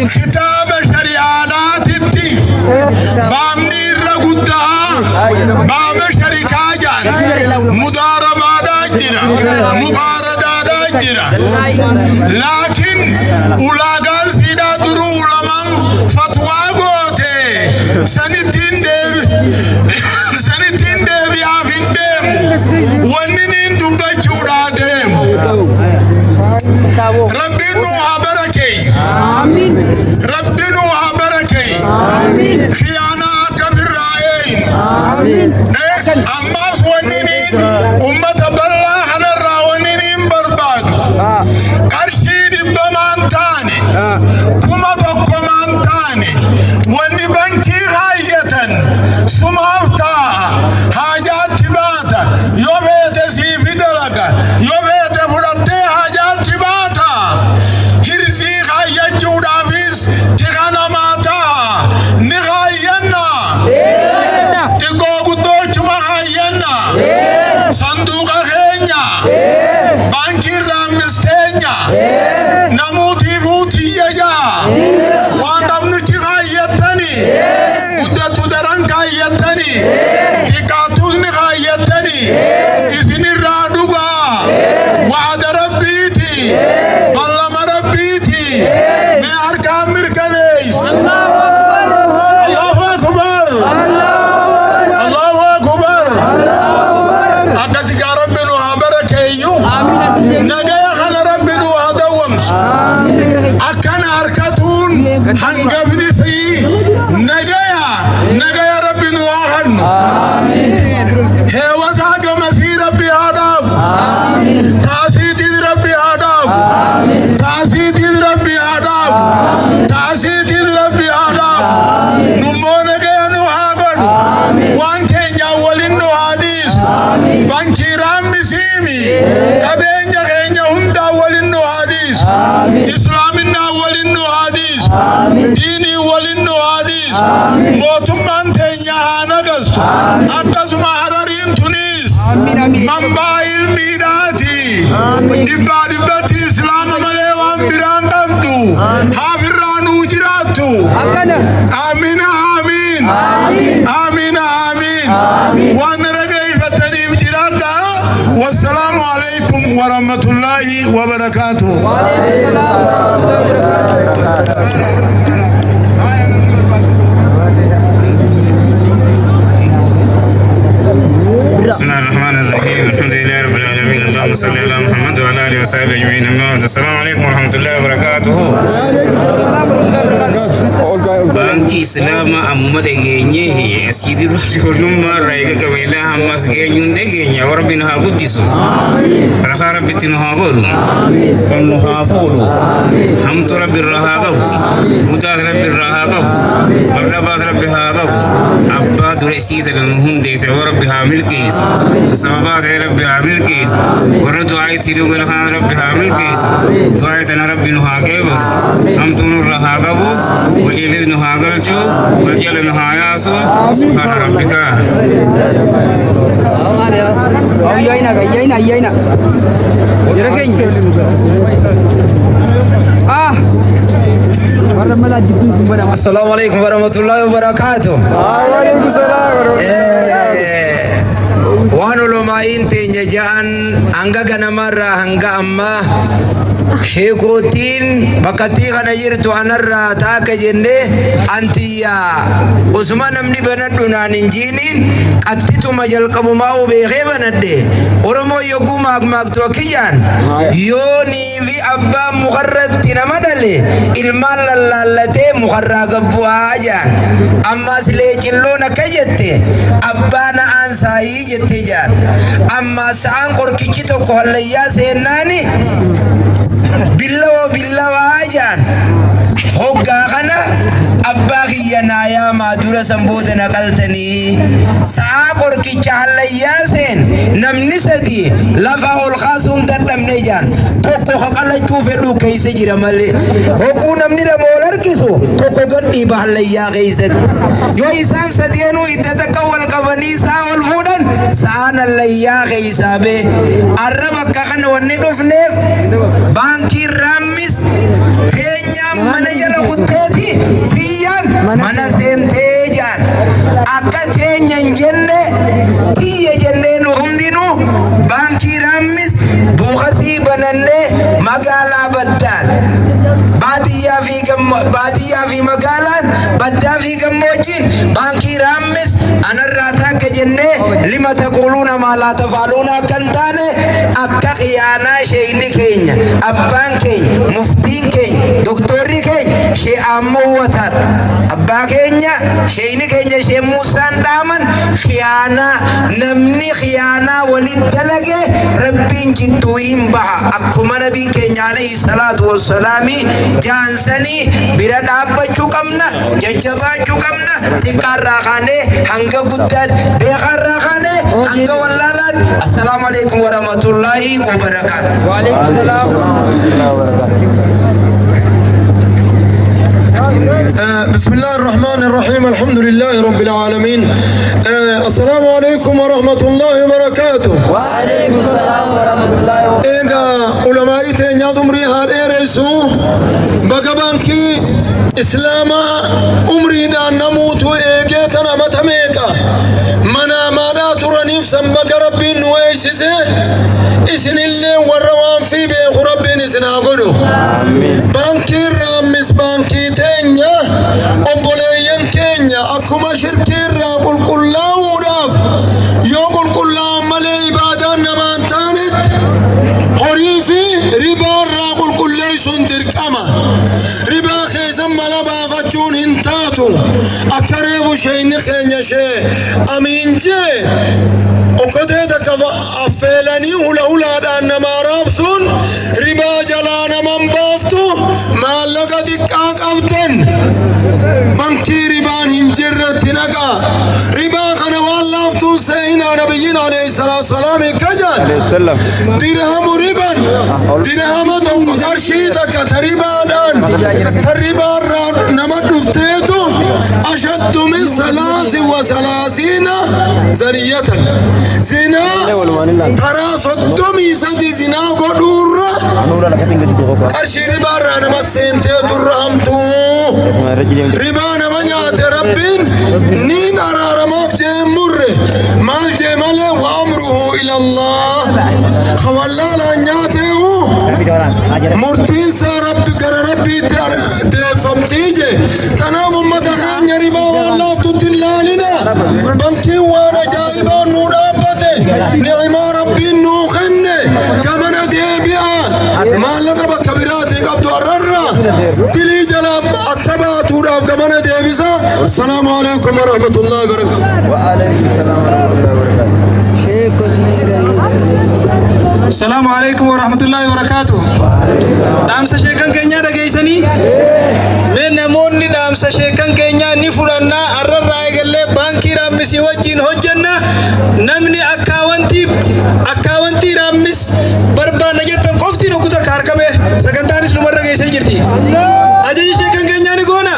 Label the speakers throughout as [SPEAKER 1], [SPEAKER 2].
[SPEAKER 1] كتاب شريعات التي بامني رغودا بام شريكا جان مضاربة داجنا مباردة داجنا لكن أولاغان سيدا درو لمن فتوى غوتي sanitin devi afindem wannin dubbachuudha dem rabbinu habarakay amin rabbinu habarakay amin khiyana kabirain amin ammas wannin ummata balla hanarra wannin barbad qarshi dibba mantani kuma tokko mantani wanni banki hayatan sumafta hajat tibata yovete sifidalaga yovete fudate hajat tibata hirzi hayachuda fis tigana mata nihayana tigogudo chuma hayana sanduqa khenya banki ramistenya namuti futi yaja wandamnu tigayatani uddatu daran kayatani tikatuni kayatani isini raduga wa'ada rabbiti ballama rabbiti me arkam mirkaneis Allahu akbar Allahu akbar akasiga rabbinu habarakayu nagaya khana rabbinu hadawams akana arkatun hangafni si nagaya rabbinu ahan hewaza gamasi rabbi adab taasiti rabbi adab taasiti rabbi adab taasiti rabbi adab nummo nagaya nu hagan wan kenya walin nu hadis banki rammi simi kabenya kenya hunda walin nu hadis islamin na walin nu hadis dini walin nu hadis motumman tenya hanagastu akkasuma hararin tunis mambail midati ibadibati islam malewan biran qabdu hafiranu jiratu amin amin amin amin wa naragai fatani jirada wassalamu alaikum wa rahmatullahi wa barakatuh
[SPEAKER 2] بسم الله الرحمن الرحيم الحمد لله رب العالمين اللهم صل على محمد وعلى اله وصحبه اجمعين اما بعد السلام عليكم ورحمه الله وبركاته banki islama amma da genye asidi rojulumma raiga kamela hammas genyun de genya warbin ha guddisu raha rabbitin ha godu kon ha fodo hamtu rabbir raha gabu mutas rabbir raha gabu barda bas rabbi ha gabu abba dure sita dan hunde se rabbi ha milkis sababa se rabbi ha milkis waradu ayati rugal ha rabbi ha milkis qaayatan rabbi ha gabu hamtu raha gabu wali bidnu ha galchu wal jalnu ha yasu subhana rabbika ayina
[SPEAKER 3] Assalamu alaikum warahmatullahi wabarakatuh. Waan ulumaa'in teenya ja'an hanga ganamarraa hanga ammaa sheekotiin bakkatii kana jirtu anarraa taaka jenne antiyyaa osuma namni banadhu naan hin jiiniin qaxxituma jalqabumaa beekee banadhe Oromoo yogguu maagmaagtu akkiyyaan yoonii fi abbaan mukarratti nama dhale ilmaan lallaallatee mukarraa gabbu'aa jaan ammaas leecilloon akka jette abbaan aansaayii jette jaan ammaas sa'aan qorkichi tokko hallayyaa seennaani billawaa jaan hoggaa kana abbaa kiyya naayaa maadura sanbooda naqaltanii sa'a qorkicha hallayyaa seen namni sadi lafa ol kaasuun dadhabne jaan tokko haqalachuu fedhu keessa jira malee hogguu namni lama ol harkisu tokko gadhiiba hallayyaa keessatti yoo isaan sadeenuu hidda takka wal qabanii isaa ol fuudhan sa'aan hallayyaa keessaa bee arra bakka kana wanni dhufneef baankii raammis teenyaan mana jala kutteeti tiyyaan mana seentee jaan akka teenyan jenne tiyya jennee nu hundinuu baankii raammis buukasii banannee magaalaa baddaan baadiyyaa fi magaalaan baddaa fi gammoojjii jedhaniin baankii raammis anarraa takka jennee lima taquluuna maa laa tafaaluuna kan taane akka khiyaanaa sheeyni keenya abbaan keenya muftiin keenya doktorri keenya shee ammoo abbaa keenya sheeyni keenya shee Muusaan dhaaman khiyaanaa namni khiyaanaa waliin dalage rabbiin jidduu hin baha akkuma nabiin keenya alayhi salaatu wassalaami jaansanii bira dhaabbachuu qabna jajjabaachuu qabna xiqqaarraa kaanee hanga guddaatti beekarraa kaanee hanga wallaalaatti. Assalaamu alaikum warahmatullahi wabarakatuh. Wa alaikum salaam warahmatullahi wabarakatuh.
[SPEAKER 1] بسم الله الرحمن الرحيم الحمد لله رب العالمين. السلام عليكم ورحمة الله وبركاته.
[SPEAKER 4] وعليكم السلام ورحمة الله وبركاته.
[SPEAKER 1] علماء تنيا عمري هار رئيسو بقبانكي إسلاما عمري نموت وإيجاتنا متميكا منا مانا ترانيف سنبك ربي نويسسه إسن اللي والروان في بيخ ربي نسنا قدو بانكي رامس بانكي تنيا أبوليين كينيا أكما شركي راقل كلاو راف يوقل كلاو ملي إبادان نمان تانت حريفي ربا راقل كلاي سندر كما ربا خيزم ملبا فتشون هنتاتو أكريبو شين خينيا شي أمين جي وكتيتك أفلاني هلا دان ما رابسون ربا جلان من بافتو ما لقى دقاق أبدن بانكي ربان هنجرت نقا ربا خنا واللافتو سينا نبينا عليه الصلاة والسلام كجان درهم ربان درهم تنكو ترشيتك تربادان تربان نمت نفتيتو أشد من 33 زنية زنا ترى صدمي سدي زنا قدورة أرشي ربا رانا مسينتي درهمتو ربا نمانيات ربين نين أرار مفجي مره مال جمال وأمره إلى الله خوالالا نياته مرتين سا ربي كر ربي دفمتيجي تنام متخان ربا والله تتلالنا بمكي وانا جائبا نور أبته نعم ربي نوخنه كمن ديبيا ما لك بكبيراتي قبض الررة تلي جلاب أتبع تورا كمن ديبسا. السلام عليكم ورحمة الله وبركاته.
[SPEAKER 4] وعليكم السلام ورحمة الله وبركاته.
[SPEAKER 5] السلام عليكم ورحمة الله وبركاته. دامس شيكان كينيا دغيسني من نموني دامس شيكان كينيا نفرنا الرراي غلي بانكي رامسي وجين هجنا نمني أكاونتي رامس بربا نجتن قفتي نكوتا كاركمه سكنتانيس نمر غيسن جرتي أجي شيكان كينيا نغونا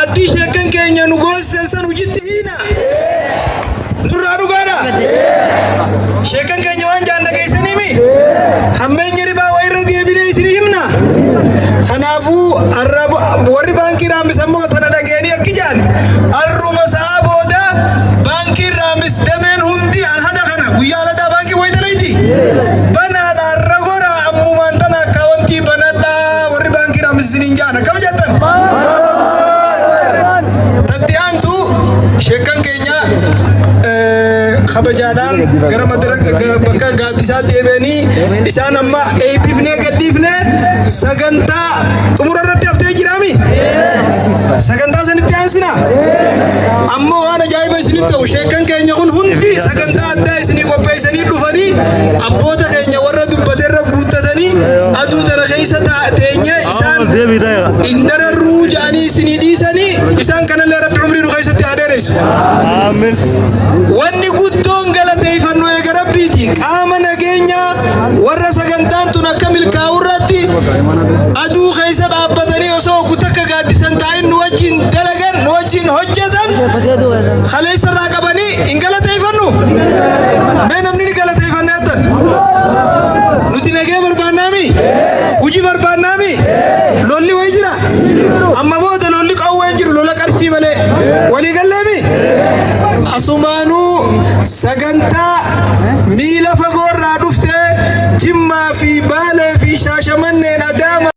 [SPEAKER 5] أدي شيكان كينيا نغوس سنسن وجتي هنا نورا نغانا شيكان كينيا وانجان دغيسني مي همين ربا وير ديبيني سريمنا خنافو الرب وري بانكي رامس امو تنا دغيني اكجان الروما صابودا بانكي رامس دمن هندي الهدا خنا ويالا دا بانكي ويدليدي بنا دا رغورا امو مانتنا كاونتي بندا وري بانكي رامس نينجانا كم جاتن تتيانتو شيكان كينيا خبجادان غرا مدرك بكا غاتيسا ديبني إسان أما أيبيفني غديفني سغنتا تمررت يفتي جرامي سغنتا سنتيانسنا أما وانا جايبه سنتو شيكان كينيا كون هندي سغنتا أدا سني كوبي سني دفني أبوتا كينيا ورا دبتر غوتتني أدو ترى خيسة تينيا إسان إندر الروجاني سني دي سني إسان كان اللي رب عمري نخيسة تهدرس آمين واني قدون غلطي فنو يا ربيتي قامنا جينيا ورا سغنتان تنكمل كاوراتي ادو خيسه ابدني وسو كتك غادي سنتاين نوجين دلغن نوجين حجتن خليس راقبني ان غلطي فنو मैं नमनी गलत है फन्नातन नुति नगे बरबानामी उजी बरबानामी लोली वैजरा अम्मा वो तो लोली काउ वैजरू लोला करशी मले वली गल्लेमी असुमानु सगंता मीला फगोर राडुफ्ते जिम्मा fi baale fi shaashamanneen adaama